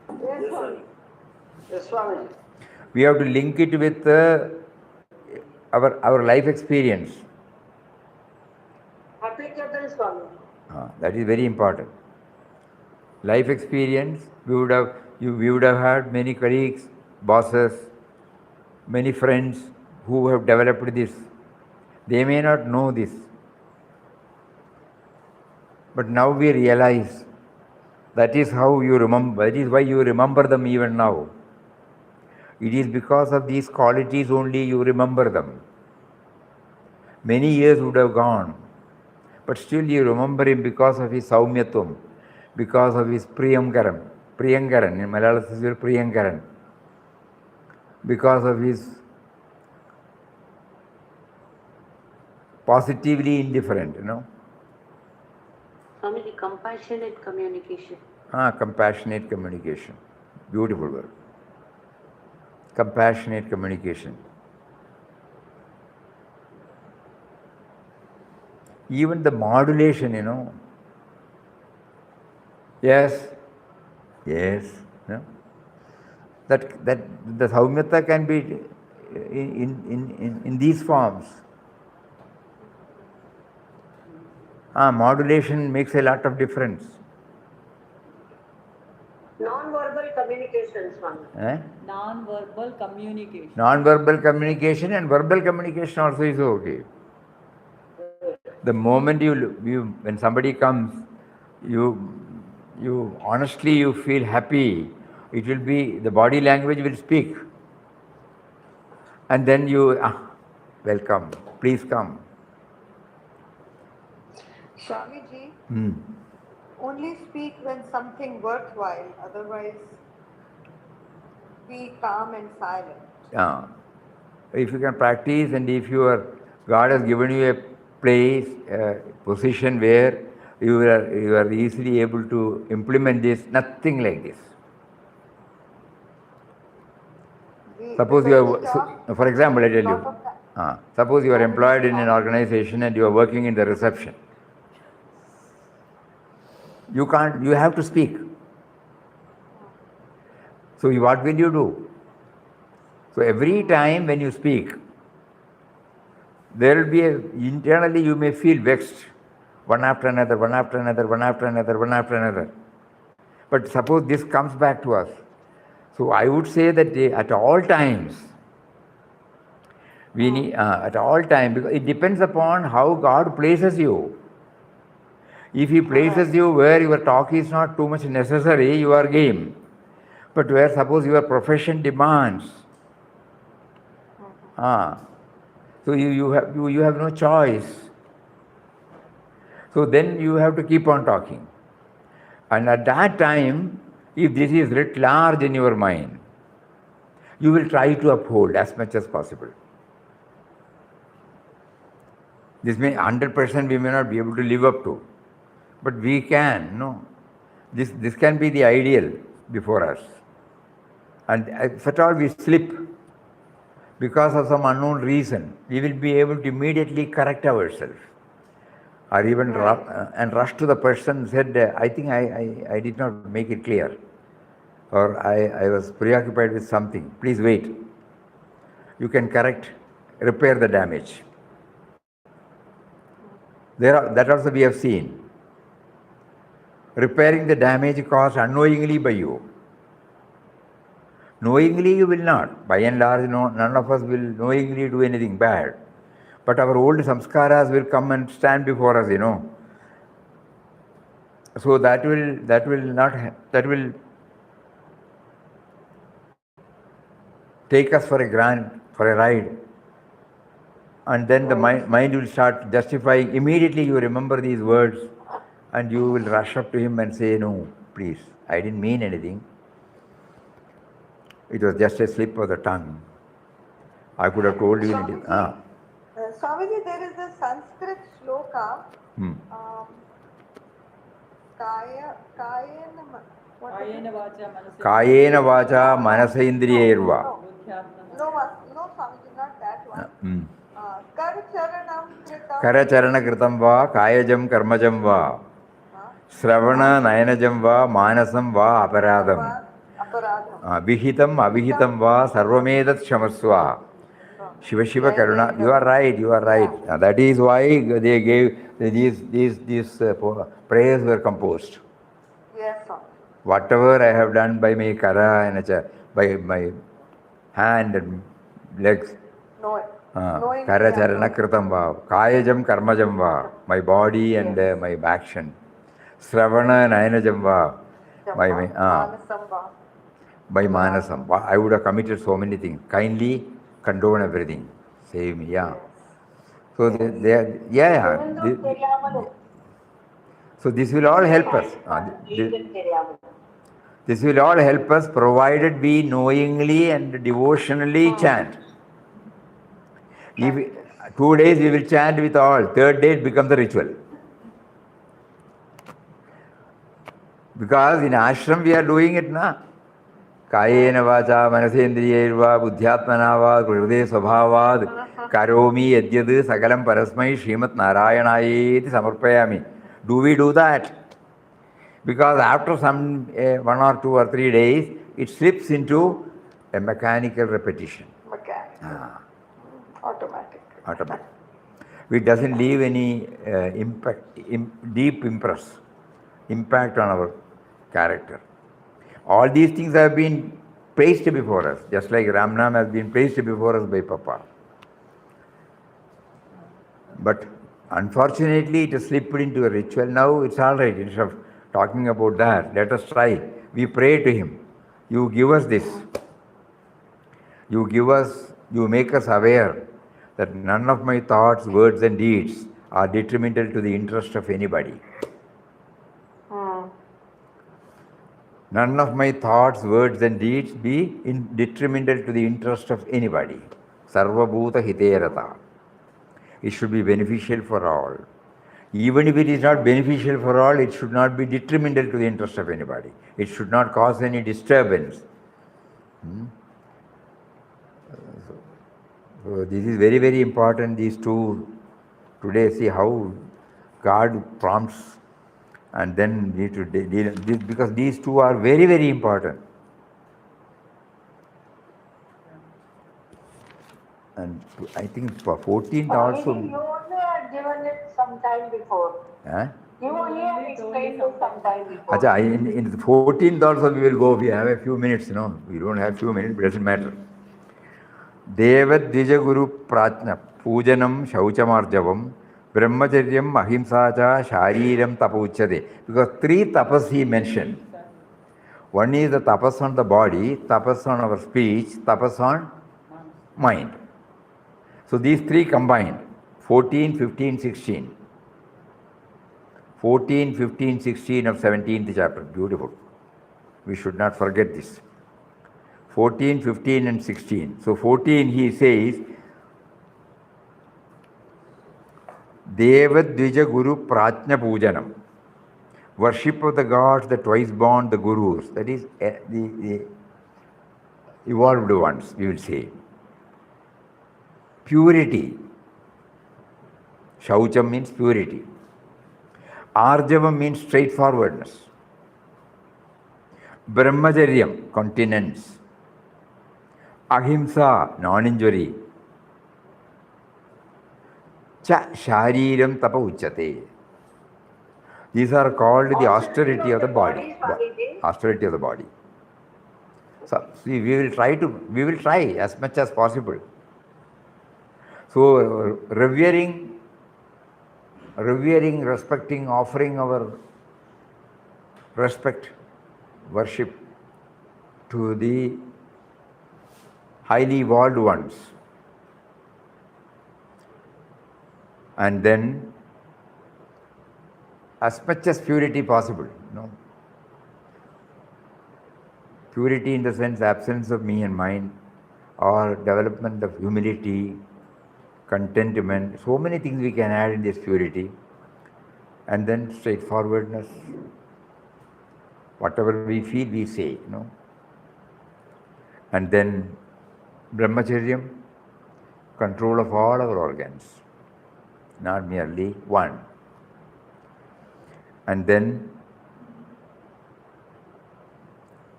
S4: Yes, Swami.
S3: Yes, Swami.
S2: We have to link it with our life experience.
S4: Applicable, Swami.
S2: That is very important. Life experience, we would have had many colleagues, bosses, many friends who have developed this. They may not know this. But now we realize that is how you remember, that is why you remember them even now. It is because of these qualities only you remember them. Many years would have gone, but still you remember him because of his saumyatvam, because of his priyankaran, in Malayalam it is priyankaran, because of his positively indifferent,
S5: Swamiji, compassionate communication.
S2: Compassionate communication. Beautiful word. Compassionate communication. Even the modulation, Yes. That the saumyata can be in these forms. Modulation makes a lot of difference.
S4: Non-verbal communication, Swami.
S1: Non-verbal communication.
S2: Non-verbal communication and verbal communication also is okay. The moment you when somebody comes, you honestly you feel happy. It will be the body language will speak, and then you welcome. Please come.
S6: Swamiji, only speak when something worthwhile, otherwise be calm and silent.
S2: If you can practice and if God has given you a place, a position where you are easily able to implement this, nothing like this. Suppose you are, for example, I tell you, suppose you are employed in an organization and you are working in the reception. You have to speak. So what will you do? So every time when you speak, there will be internally you may feel vexed, one after another. But suppose this comes back to us. So I would say that at all times, we need, at all times, because it depends upon how God places you. If He places you where your talk is not too much necessary, you are game. But where suppose your profession demands, so you have no choice. So then you have to keep on talking. And at that time, if this is writ large in your mind, you will try to uphold as much as possible. This may 100% we may not be able to live up to, but we can. This can be the ideal before us. And if at all we slip because of some unknown reason, we will be able to immediately correct ourselves, or even rush to the person and said, I think I did not make it clear, or I was preoccupied with something. Please wait. You can repair the damage. That also we have seen. repairing the damage caused unknowingly by you. Knowingly you will not. By and large, none of us will knowingly do anything bad. But our old samskaras will come and stand before us, So that will take us for a ride. And then the mind will start justifying. Immediately you remember these words and you will rush up to him and say, no, please, I didn't mean anything. It was just a slip of the tongue. I could have told you anything.
S6: Swamiji, there is a Sanskrit shloka.
S1: Kayena vacha
S2: manasa indriyirva.
S6: No, Swamiji, not that one.
S2: Karacharana kritam va, kayajam karmajam va, Sravana nayanajam va, manasam va, aparadam. Vihitam avihitam va, sarvamedat shamasva. Shiva Shiva Karuna. You are right. Yeah. That is why they gave these prayers were composed.
S6: Yes, sir.
S2: Whatever I have done by my kara and by my hand and legs. Kara charana kritam va, kayajam karmajam va, my body and my action. Sravana nayanajam va, by manasam. I would have committed so many things. Kindly condone everything. Save me, yeah. So so this will all help us. This will all help us provided we knowingly and devotionally chant. If 2 days we will chant with all, third day it becomes a ritual. Because in ashram we are doing it now. Kayena vacha manasendriyirva buddhyatmana va hriday svabhavad karomi yadyad sakalam parasmai Srimat Narayanaayeti samarpayami. Do we do that? Because after some 1 or 2 or 3 days, it slips into a mechanical repetition.
S6: Automatic.
S2: It doesn't leave any deep impact on our character. All these things have been placed before us, just like Ramnam has been placed before us by Papa. But unfortunately, it has slipped into a ritual. Now it's all right. Instead of talking about that, let us try. We pray to him. You give us this. You make us aware that none of my thoughts, words and deeds are detrimental to the interest of anybody. None of my thoughts, words and deeds be detrimental to the interest of anybody. Sarva bhuta hiterata. It should be beneficial for all. Even if it is not beneficial for all, it should not be detrimental to the interest of anybody. It should not cause any disturbance. So this is very, very important, these two. Today, see how God prompts, and then we need to deal with this, because these two are very, very important. And I think for 14th also.
S4: You only had given it some time before. You only had explained it some time before.
S2: Acha, in the 14th also we will go. We have a few minutes, We don't have few minutes, but it doesn't matter. Deva Dvija Guru Prajna Pujanam Shauchamarjavam Brahmacharyam Ahimsacha Shariram Tapuchade. Because 3 tapas he mentioned. One is the tapas on the body, tapas on our speech, tapas on mind. So these 3 combined, 14, 15, 16. 14, 15, 16 of 17th chapter. Beautiful. We should not forget this. 14, 15 and 16. So 14 he says, Deva Dvija Guru Prajna Pujanam. Worship of the gods, the twice born, the gurus. That is the evolved ones, we will say. Purity. Shaucham means purity. Arjavam means straightforwardness. Brahmacharyam, continence. Ahimsa, non-injury. Cha shariram tapa uchate. These are called the austerity of the body.
S4: Swamiji.
S2: Austerity of the body. So, see, we will try as much as possible. So, revering, respecting, offering our respect, worship to the highly evolved ones. And then, as much as purity possible, purity in the sense absence of me and mine, or development of humility, contentment, so many things we can add in this purity. And then straightforwardness, whatever we feel, we say, And then brahmacharyam, control of all our organs, not merely one. And then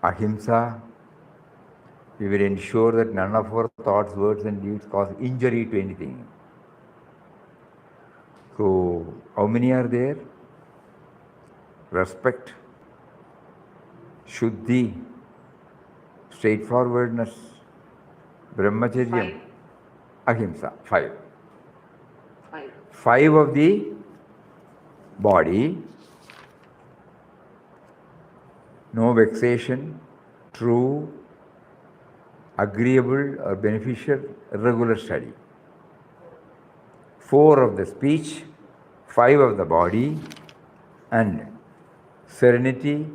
S2: ahimsa, we will ensure that none of our thoughts, words and deeds cause injury to anything. So, how many are there? Respect, shuddhi, straightforwardness, brahmacharyam, ahimsa, 5. 5 of the body, no vexation, true, agreeable or beneficial, regular study. 4 of the speech, 5 of the body, and serenity,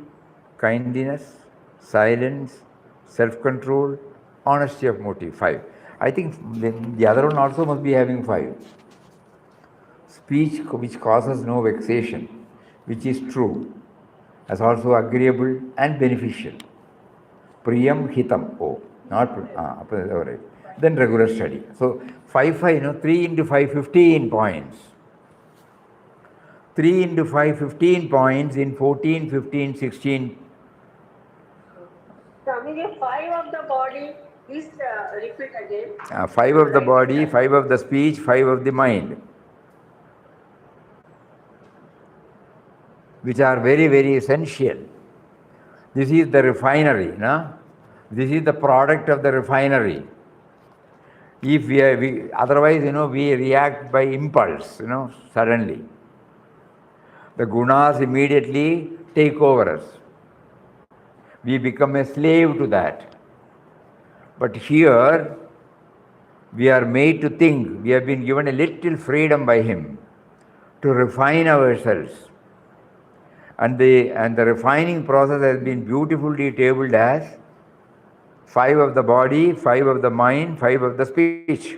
S2: kindliness, silence, self-control, honesty of motive, 5. I think the other one also must be having 5. Speech which causes no vexation, which is true, as also agreeable and beneficial. Priyam, hitam, not right. Then regular study. So 5, 3 into 5, 15 points. 3 into 5, 15 points in 14, 15, 16.
S4: Swamiji, 5 of the body is repeat again.
S2: 5 of the body, 5 of the speech, 5 of the mind, which are very, very essential. This is the refinery, This is the product of the refinery. If we otherwise, we react by impulse, suddenly. The gunas immediately take over us. We become a slave to that. But here, we are made to think. We have been given a little freedom by him to refine ourselves. And the refining process has been beautifully tabled as 5 of the body, 5 of the mind, 5 of the speech.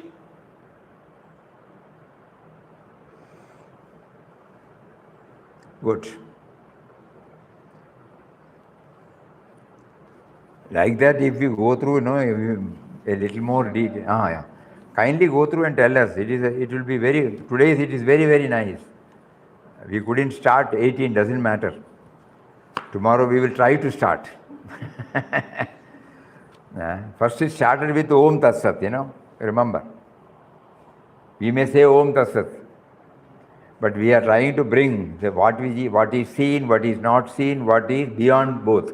S2: Good. Like that, if we go through, a little more detail. Kindly go through and tell us. It will be today it is very, very nice. We couldn't start 18, doesn't matter. Tomorrow we will try to start. First it started with Om Tat Sat, remember. We may say Om Tat Sat, but we are trying to bring what is seen, what is not seen, what is beyond both.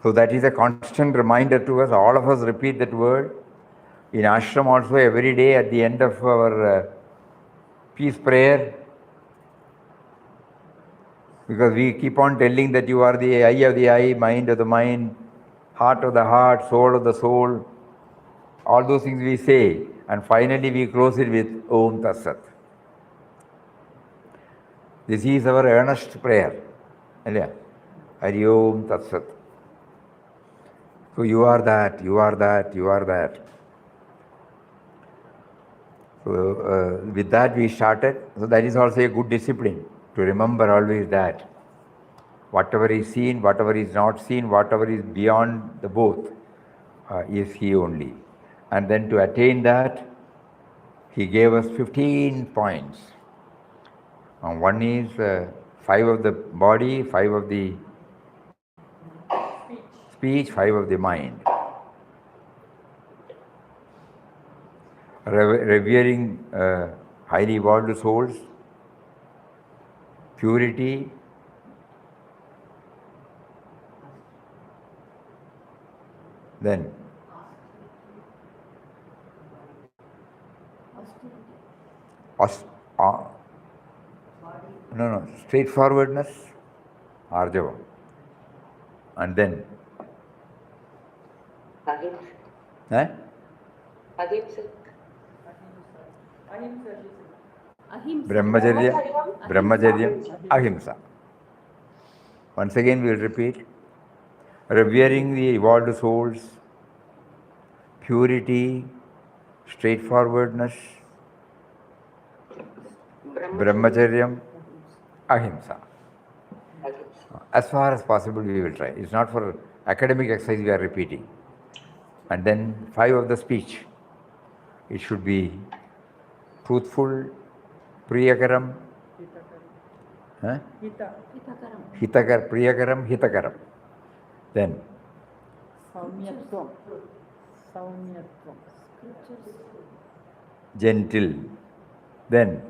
S2: So that is a constant reminder to us. All of us repeat that word. In ashram also, every day at the end of our peace prayer, because we keep on telling that you are the eye of the eye, mind of the mind, heart of the heart, soul of the soul. All those things we say, and finally we close it with Om Tat Sat. This is our earnest prayer. Hari Om Tat Sat. So you are that, you are that, you are that. So with that we started. So that is also a good discipline, to remember always that. Whatever is seen, whatever is not seen, whatever is beyond the both, is He only. And then to attain that, He gave us 15 points. One is 5 of the body, 5 of the speech, 5 of the mind. Revering highly evolved souls, purity, then aus- uh, straightforwardness, arjava, and then
S5: Ahimsa.
S2: eh?
S5: Ahimsa.
S2: Brahmacharya, ahimsa. Once again we will repeat. Revering the evolved souls, purity, straightforwardness, brahmacharyam, ahimsa. As far as possible we will try. It's not for academic exercise we are repeating. And then 5 of the speech. It should be truthful, priyakaram, priyakaram, hitakaram. Then
S1: Saumyatvam.
S2: gentle. Then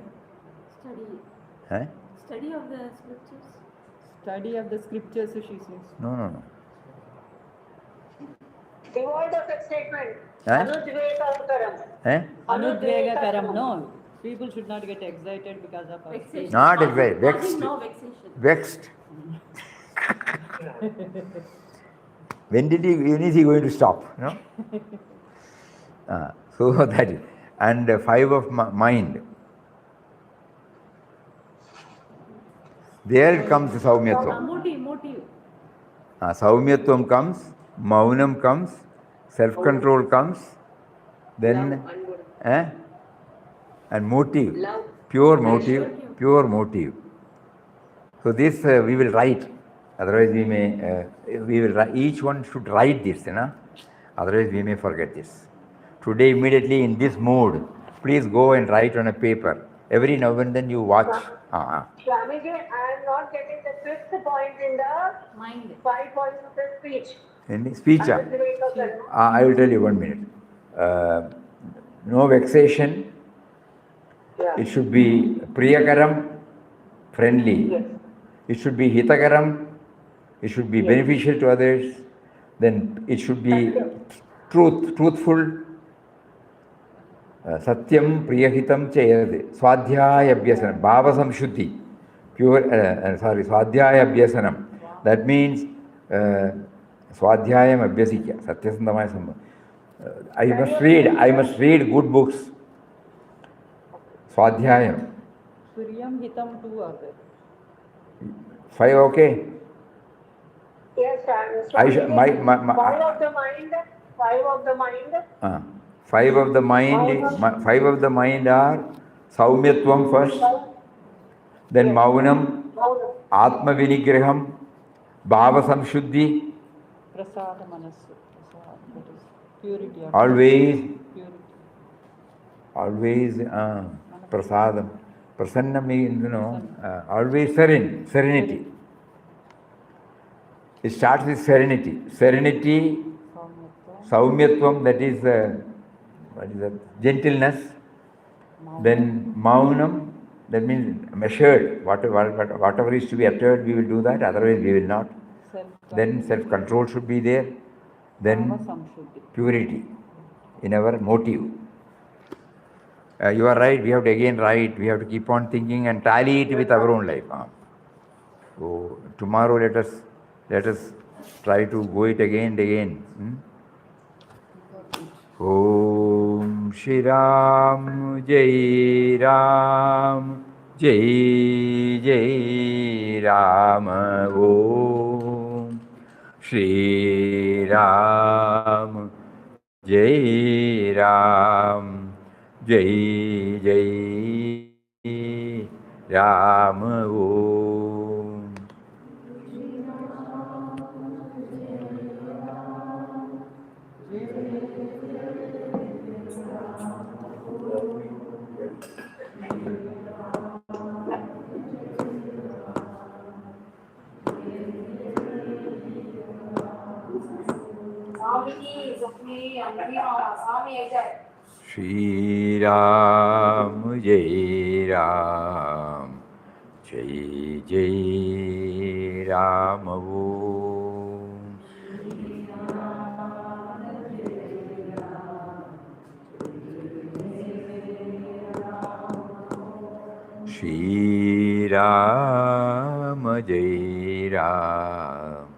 S7: Study of the scriptures.
S1: Study of the scriptures, she says.
S2: No.
S4: Devoid of excitement. Anudvekakaram.
S1: Anudvegakaram, no. People should not get excited because of
S7: Vexation.
S2: Not excited, vexed.
S7: No vexation.
S2: Vexed. When is he going to stop? No? So that is. And 5 of mind. There it comes saumyatvam.
S7: Motive.
S2: Saumyatvam comes, maunam comes, self-control comes, then and motive, pure motive. So this we will write. Otherwise we will write. Each one should write this, otherwise we may forget this. Today immediately in this mood, please go and write on a paper. Every now and then you watch.
S4: Swamiji, I am not getting the 5th point in the
S7: Mind.
S4: 5 points of the speech.
S2: In speech,
S4: Anudvekakaram.
S2: I will tell you 1 minute. No vexation.
S4: Yeah.
S2: It should be priyakaram, friendly.
S4: Yes.
S2: It should be hitakaram. It should be beneficial to others. Then it should be truthful. Satyam priyahitam chayade. Swadhyaya abhyasanam. Bhava samshuddhi. Swadhyaya abhyasanam. That means swadhyayam abhyasikya. Satyasandamaya sambha. I must read good books. Swadhyayam.
S1: Priyam, hitam, 2 are there.
S2: 5 okay?
S4: Yes,
S2: I shall, my,
S4: 5 of the mind. 5 of the mind.
S2: 5 of the mind. 5 of the mind are saumyatvam first, then maunam, atma vinigraham, bhava samshuddhi.
S1: Prasada manasu. That is purity.
S2: Always prasadam. Prasanna means, always serenity. It starts with serenity. Serenity, saumyatvam, that is gentleness. Then maunam, that means measured. Whatever is to be uttered, we will do that. Otherwise, we will not. Then self-control should be there. Then purity in our motive. You are right, we have to again write, we have to keep on thinking and tally it with our own life. So tomorrow let us try to go it again and again. Om Shri Ram Jai Ram Jai Jai Ram Om Shri Ram Jai Ram Jai Jai Ram Om. Shri Ram Jai Ram Jai Jai Ram Om. Shri Ram Jai Ram.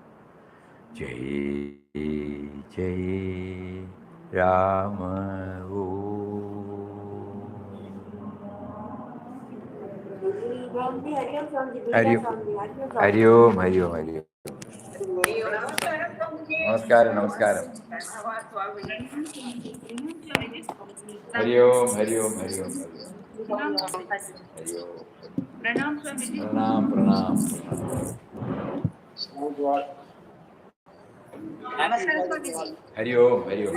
S2: Jai Jai Ram Om. Hari Om, Hari Om, Hari Om, Hari Om. Namaskaram, Namaskaram. Hari Om, Hari Om, Hari Om, Hari Om. Hari Om. Pranam, Swamiji. Pranam, Pranam, Pranam. Hari Om, Hari Om.